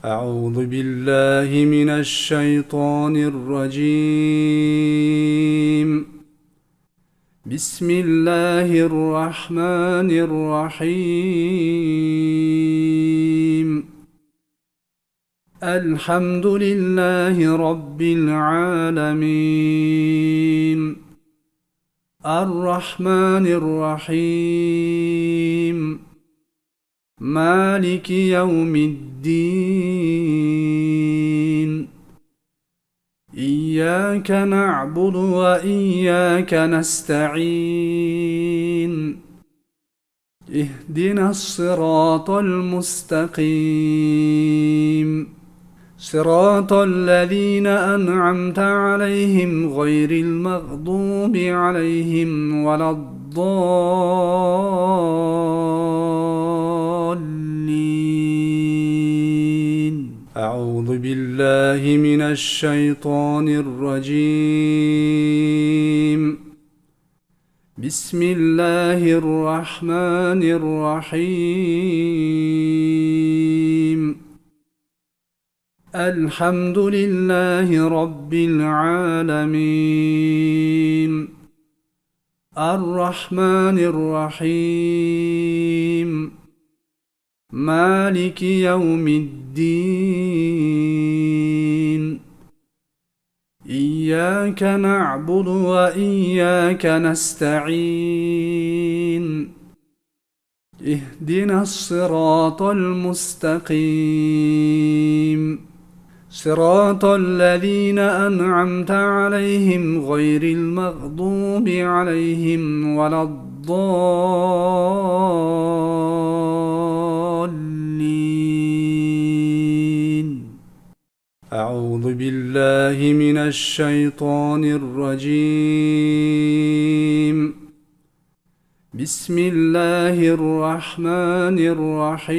أعوذ بالله من الشيطان الرجيم. بسم الله الرحمن الرحيم. الحمد لله رب العالمين، الرحمن الرحيم، مالك يوم الدين. إياك نعبد وإياك نستعين. اهدنا الصراط المستقيم، صراط الذين أنعمت عليهم غير المغضوب عليهم ولا الضالين. أعوذ بالله من الشيطان الرجيم. بسم الله الرحمن الرحيم. الحمد لله رب العالمين، الرحمن الرحيم، مالك يوم الدين. إياك نعبد وإياك نستعين. اهدنا الصراط المستقيم، صراط الذين أنعمت عليهم غير المغضوب عليهم ولا الضالين. أعوذ بالله من الشيطان الرجيم. بسم الله الرحمن الرحيم.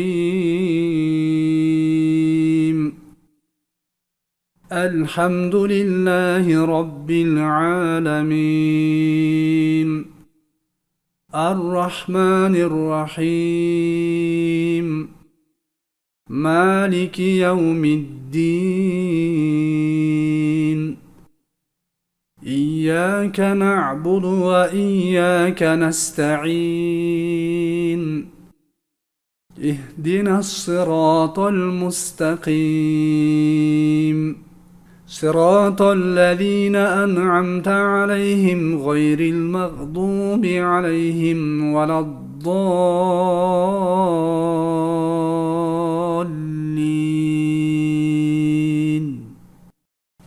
الحمد لله رب العالمين، الرحمن الرحيم، مالك يوم الدين. إياك نعبد وإياك نستعين. اهدنا الصراط المستقيم، صراط الذين أنعمت عليهم غير المغضوب عليهم ولا الضالين.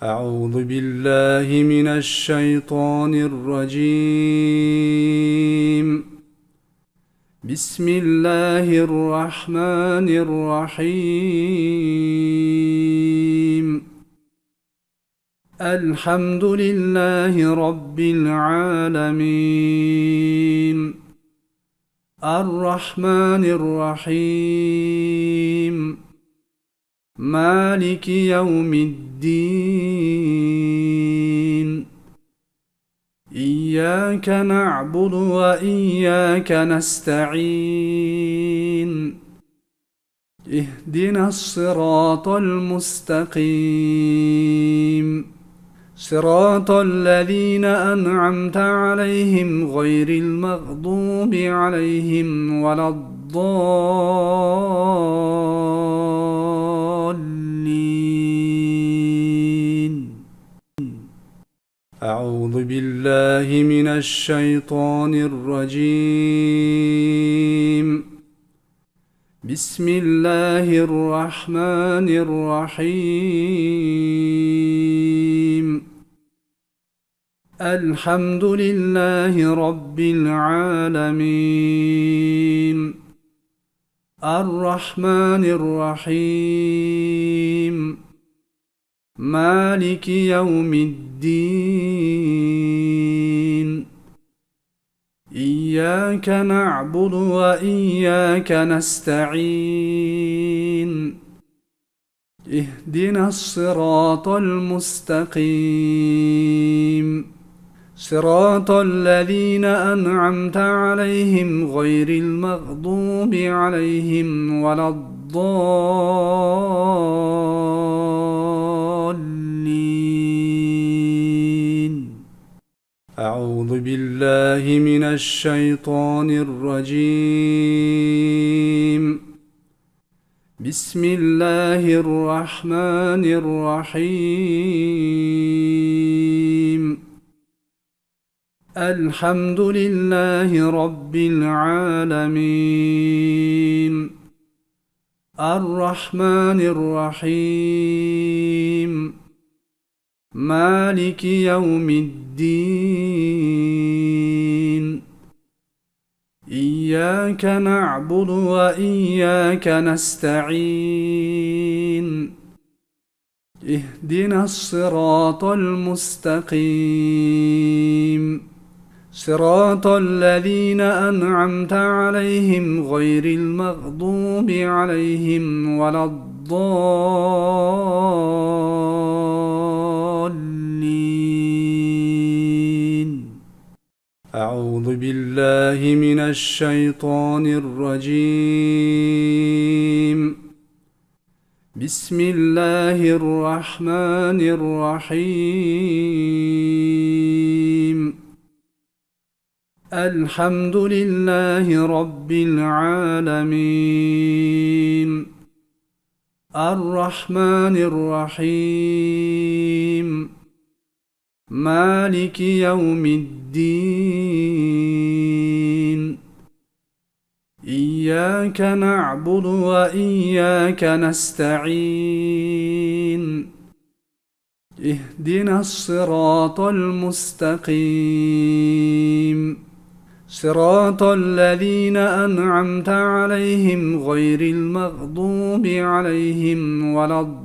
أعوذ بالله من الشيطان الرجيم. بسم الله الرحمن الرحيم. الحمد لله رب العالمين، الرحمن الرحيم، مالك يوم الدين. إياك نعبد وإياك نستعين. اهدنا الصراط المستقيم، صراط الذين أنعمت عليهم غير المغضوب عليهم ولا الضالين. أعوذ بالله من الشيطان الرجيم. بسم الله الرحمن الرحيم. الحمد لله رب العالمين، الرحمن الرحيم، مالك يوم الدين. إياك نعبد وإياك نستعين. اهدنا الصراط المستقيم، صراط الذين أنعمت عليهم غير المغضوب عليهم ولا الضالين. أعوذ بالله من الشيطان الرجيم. بسم الله الرحمن الرحيم. الحمد لله رب العالمين. الرحمن الرحيم. مالك يوم الدين. إياك نعبد وإياك نستعين. اهدنا الصراط المستقيم. صراط الذين أنعمت عليهم غير المغضوب عليهم ولا الضالين. أعوذ بالله من الشيطان الرجيم. بسم الله الرحمن الرحيم. الحمد لله رب العالمين. الرحمن الرحيم. مالك يوم الدين. إياك نعبد وإياك نستعين. اهدنا الصراط المستقيم. صراط الذين أنعمت عليهم غير المغضوب عليهم ولا الضالين.